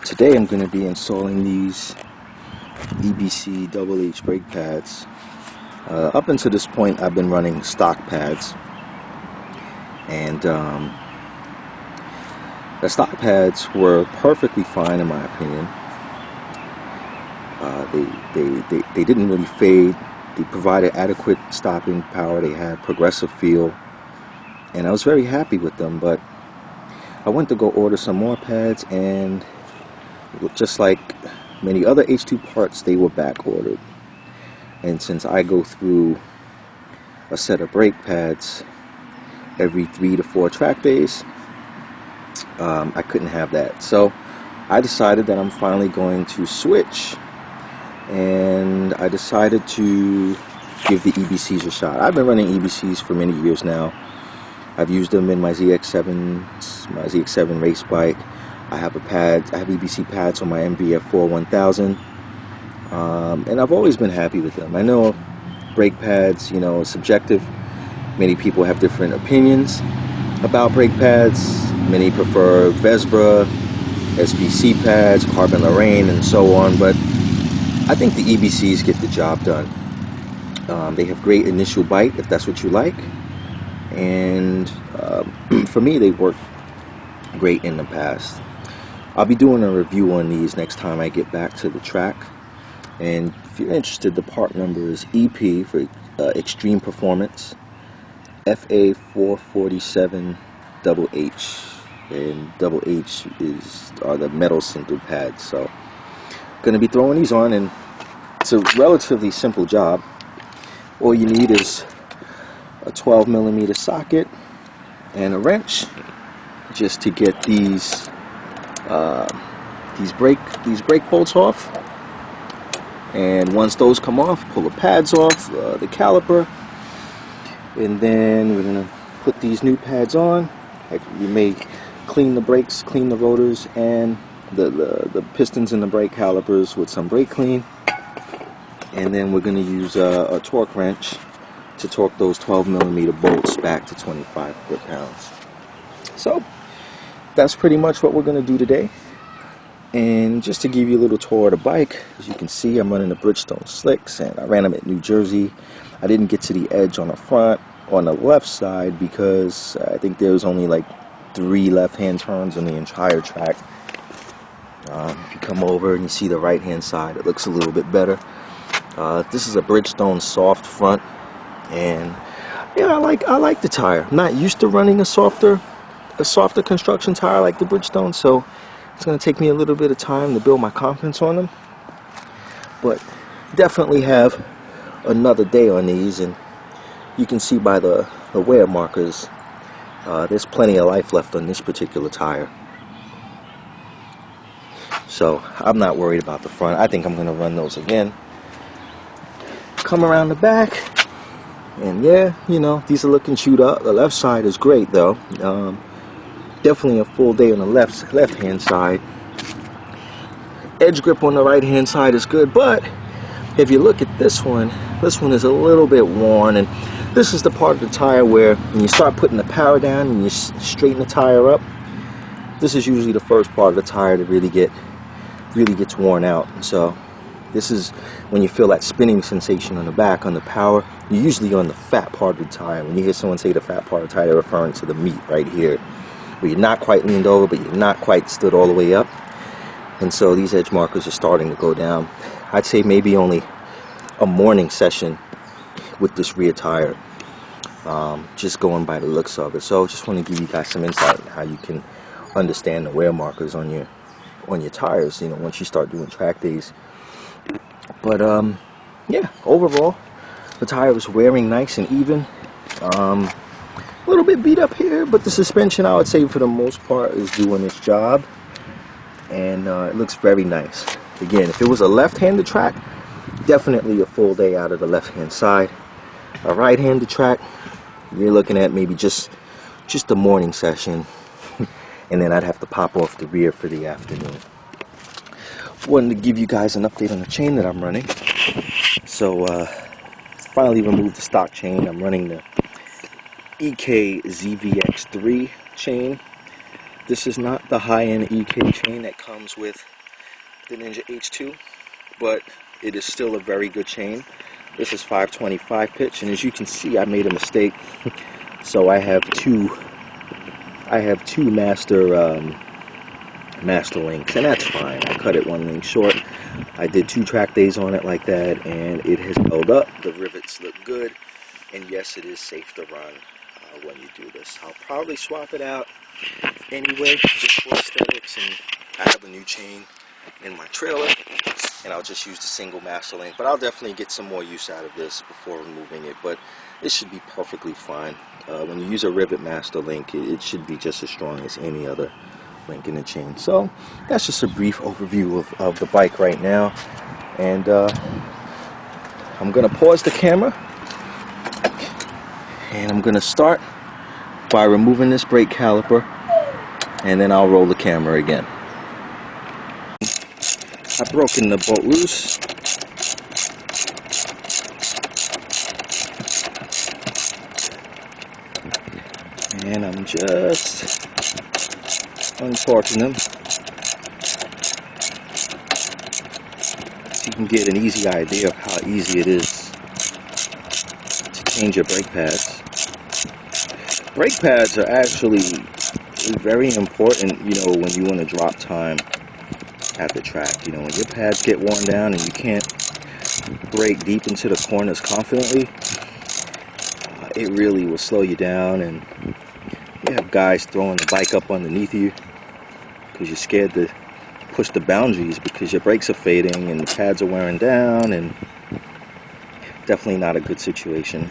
Today I'm going to be installing these EBC double H brake pads. Up until this point I've been running stock pads, and the stock pads were perfectly fine in my opinion. They didn't really fade. They provided adequate stopping power. They had progressive feel, and I was very happy with them. But I went to go order some more pads, and just like many other H2 parts, they were back ordered. And since I go through a set of brake pads every 3 to 4 track days, I couldn't have that. So I decided that I'm finally going to switch, and I decided to give the EBCs a shot. I've been running EBCs for many years now. I've used them in my ZX7 race bike. I have EBC pads on my MBF4 1000, and I've always been happy with them. I know brake pads, is subjective. Many people have different opinions about brake pads. Many prefer Vesbra, SBC pads, Carbon Lorraine, and so on. But I think the EBCs get the job done. They have great initial bite if that's what you like, and for me, they work great in the past. I'll be doing a review on these next time I get back to the track. And if you're interested, the part number is EP for Extreme Performance, FA447 double H, and double H are the metal sintered pads. So going to be throwing these on, and it's a relatively simple job. All you need is a 12mm socket and a wrench just to get these brake bolts off. And once those come off, pull the pads off, the caliper, and then we're gonna put these new pads on. We may clean the brakes, clean the rotors, and the pistons and the brake calipers with some brake clean. And then we're gonna use a torque wrench to torque those 12mm bolts back to 25 foot-pounds. So that's pretty much what we're gonna do today. And just to give you a little tour of the bike, as you can see, I'm running the Bridgestone Slicks, and I ran them at New Jersey. I didn't get to the edge on the front, on the left side, because I think there was only like 3 left-hand turns on the entire track. If you come over and you see the right-hand side, it looks a little bit better. This is a Bridgestone soft front, and yeah, I like the tire. I'm not used to running a softer construction tire like the Bridgestone, so it's going to take me a little bit of time to build my confidence on them. But definitely have another day on these, and you can see by the wear markers, there's plenty of life left on this particular tire. So I'm not worried about the front. I think I'm going to run those again. Come around the back, and yeah, these are looking chewed up. The left side is great though. Definitely a full day on the left-hand side. Edge grip on the right-hand side is good, but if you look at this one is a little bit worn, and this is the part of the tire where when you start putting the power down and you straighten the tire up, this is usually the first part of the tire to really gets worn out. So this is when you feel that spinning sensation on the back, on the power. You're usually on the fat part of the tire. When you hear someone say the fat part of the tire, they're referring to the meat right here, where you're not quite leaned over, but you're not quite stood all the way up. And so these edge markers are starting to go down. I'd say maybe only a morning session with this rear tire, just going by the looks of it. So just want to give you guys some insight on how you can understand the wear markers on your tires, once you start doing track days. But yeah, overall the tire is wearing nice and even. A little bit beat up here, but the suspension, I would say for the most part, is doing its job, and it looks very nice. Again, if it was a left-handed track, definitely a full day out of the left-hand side. A right-handed track, you're looking at maybe just a morning session, and then I'd have to pop off the rear for the afternoon. Wanted to give you guys an update on the chain that I'm running. So finally removed the stock chain. I'm running the EK ZVX3 chain. This is not the high-end EK chain that comes with the Ninja H2, but it is still a very good chain. This is 525 pitch, and as you can see, I made a mistake. So I have two master links, and that's fine. I cut it one link short. I did 2 track days on it like that, and it has held up. The rivets look good, and yes, it is safe to run when you do this. I'll probably swap it out anyway, just for aesthetics, and I have a new chain in my trailer, and I'll just use the single master link. But I'll definitely get some more use out of this before removing it, but it should be perfectly fine. When you use a rivet master link, it should be just as strong as any other link in the chain. So that's just a brief overview of the bike right now, and I'm gonna pause the camera, and I'm gonna start by removing this brake caliper, and then I'll roll the camera again. I've broken the bolt loose. And I'm just untorquing them so you can get an easy idea of how easy it is to change your brake pads. Brake pads are actually very important, you know, when you want to drop time at the track. You know, when your pads get worn down and you can't brake deep into the corners confidently, it really will slow you down, and you have guys throwing the bike up underneath you because you're scared to push the boundaries because your brakes are fading and the pads are wearing down, and definitely not a good situation.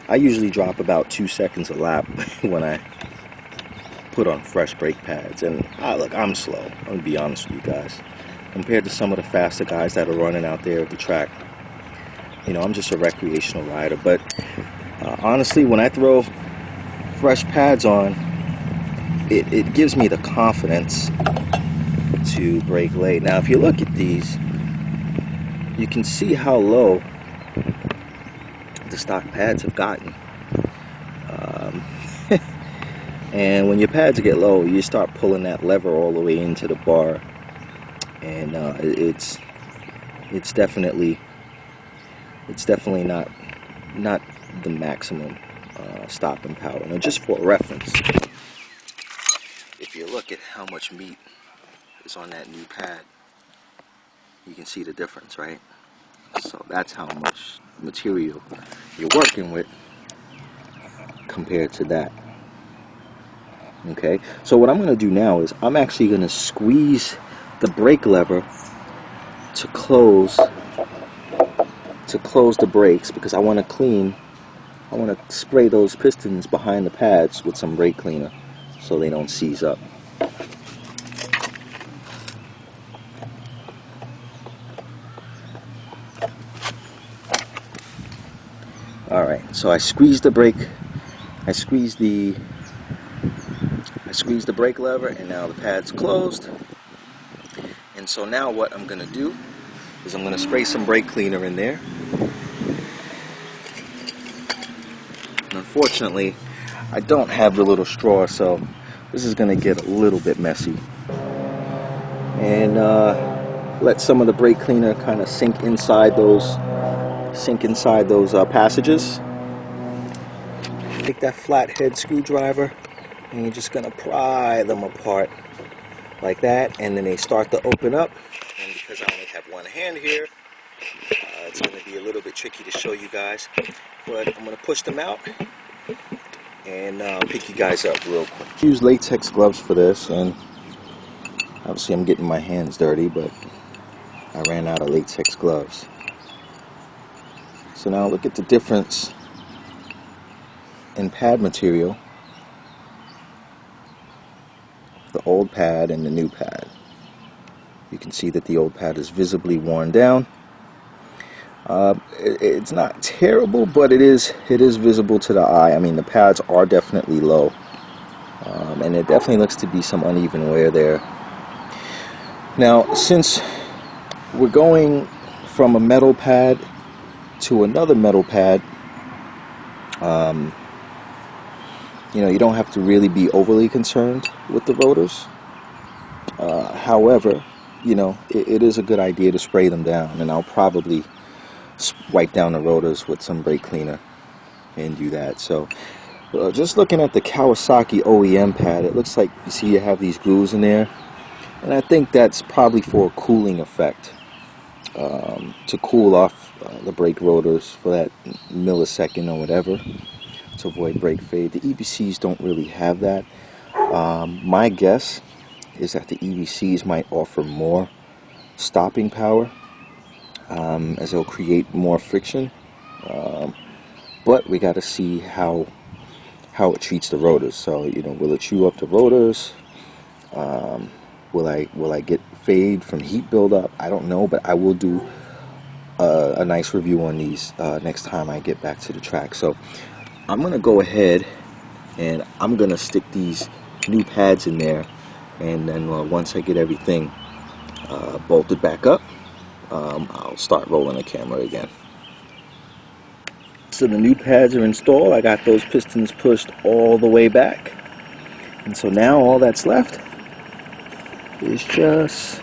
I usually drop about 2 seconds a lap when I put on fresh brake pads, and look, I'm slow. I'm gonna be honest with you guys. Compared to some of the faster guys that are running out there at the track, you know, I'm just a recreational rider. But honestly, when I throw fresh pads on, it gives me the confidence to brake late. Now if you look at these, you can see how low the stock pads have gotten, and when your pads get low, you start pulling that lever all the way into the bar, and it's definitely not the maximum stopping power. Now, just for reference, if you look at how much meat is on that new pad, you can see the difference, right? So that's how much material you're working with compared to that. Okay, so what I'm going to do now is I'm actually going to squeeze the brake lever to close the brakes, because I want to spray those pistons behind the pads with some brake cleaner so they don't seize up. Alright, so I squeezed the brake, I squeezed the brake lever, and now the pad's closed. And so now what I'm going to do is I'm going to spray some brake cleaner in there. And unfortunately, I don't have the little straw, so this is going to get a little bit messy. And let some of the brake cleaner kind of sink inside those passages. Take that flathead screwdriver, and you're just going to pry them apart like that, and then they start to open up. And because I only have one hand here, it's going to be a little bit tricky to show you guys, but I'm going to push them out and pick you guys up real quick. Use latex gloves for this, and obviously I'm getting my hands dirty, but I ran out of latex gloves. So now look at the difference in pad material, the old pad and the new pad. You can see that the old pad is visibly worn down. It's not terrible, but it is visible to the eye. I mean, the pads are definitely low, and it definitely looks to be some uneven wear there. Now, since we're going from a metal pad to another metal pad, you know, you don't have to really be overly concerned with the rotors. However, you know, it is a good idea to spray them down, and I'll probably wipe down the rotors with some brake cleaner and do that. So just looking at the Kawasaki OEM pad, it looks like you see you have these grooves in there, and I think that's probably for a cooling effect, to cool off the brake rotors for that millisecond or whatever, to avoid brake fade. The EBCs don't really have that. My guess is that the EBCs might offer more stopping power, as they'll create more friction, but we got to see how it treats the rotors. So, you know, will it chew up the rotors? Will I get fade from heat buildup? I don't know, but I will do a nice review on these next time I get back to the track. So I'm gonna go ahead and I'm gonna stick these new pads in there, and then once I get everything bolted back up, I'll start rolling the camera again. So the new pads are installed. I got those pistons pushed all the way back, and so now all that's left is just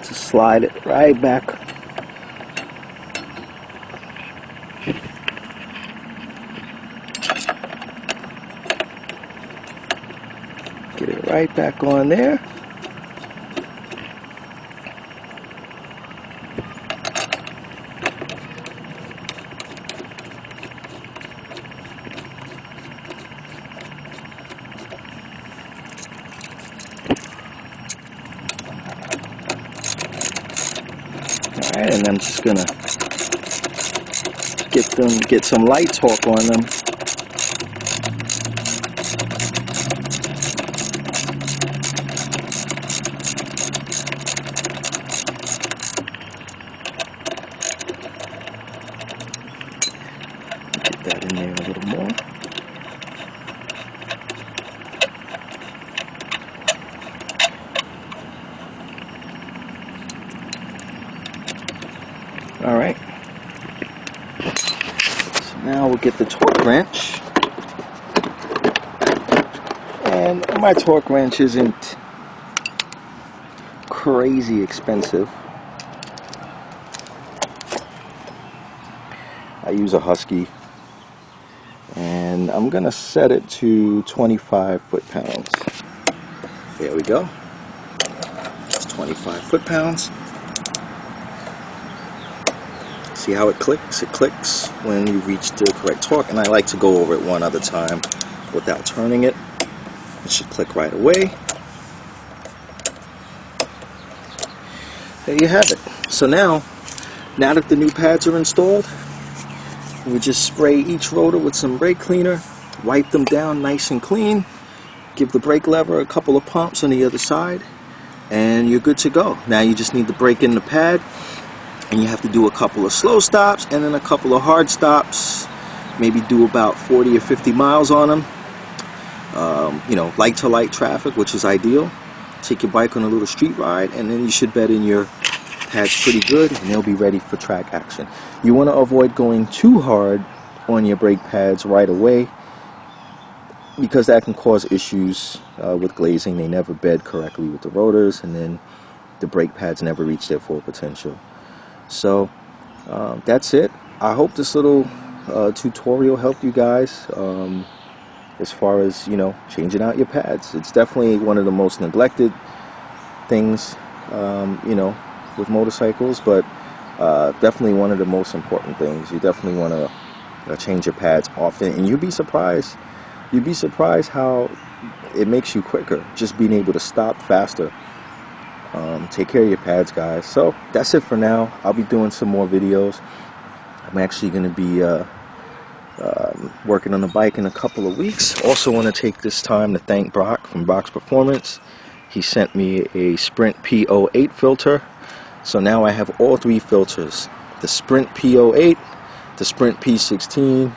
to slide it right back. Get it right back on there. Alright, and I'm just gonna get some light torque on them. Get that in there a little more. Alright, so now we'll get the torque wrench, and my torque wrench isn't crazy expensive. I use a Husky, and I'm gonna set it to 25 foot-pounds. There we go, that's 25 foot-pounds. See how it clicks? It clicks when you reach the correct torque, and I like to go over it one other time without turning it. It should click right away. There you have it. So now that the new pads are installed, we just spray each rotor with some brake cleaner, wipe them down nice and clean, give the brake lever a couple of pumps on the other side, and you're good to go. Now you just need to brake in the pad, and you have to do a couple of slow stops and then a couple of hard stops, maybe do about 40 or 50 miles on them. You know, light to light traffic, which is ideal. Take your bike on a little street ride, and then you should bed in your pads pretty good, and they'll be ready for track action. You want to avoid going too hard on your brake pads right away, because that can cause issues with glazing. They never bed correctly with the rotors, and then the brake pads never reach their full potential. So that's it. I hope this little tutorial helped you guys as far as, you know, changing out your pads. It's definitely one of the most neglected things, you know, with motorcycles, but definitely one of the most important things. You definitely want to change your pads often, and you'd be surprised how it makes you quicker, just being able to stop faster. Take care of your pads, guys. So that's it for now. I'll be doing some more videos. I'm actually going to be working on the bike in a couple of weeks. Also want to take this time to thank Brock from Brock's Performance. He sent me a Sprint P08 filter. So now I have all three filters: the Sprint P08, the Sprint P16,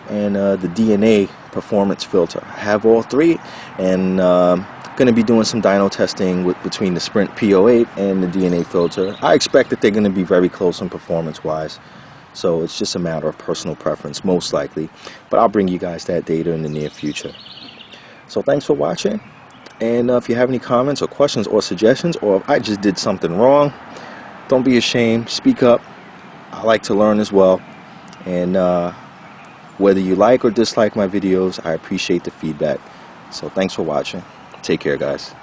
and the DNA Performance filter. I have all three, and going to be doing some dyno testing between the Sprint P08 and the DNA filter. I expect that they're going to be very close on performance wise. So it's just a matter of personal preference, most likely. But I'll bring you guys that data in the near future. So thanks for watching. And if you have any comments or questions or suggestions, or if I just did something wrong, don't be ashamed. Speak up. I like to learn as well. And whether you like or dislike my videos, I appreciate the feedback. So thanks for watching. Take care, guys.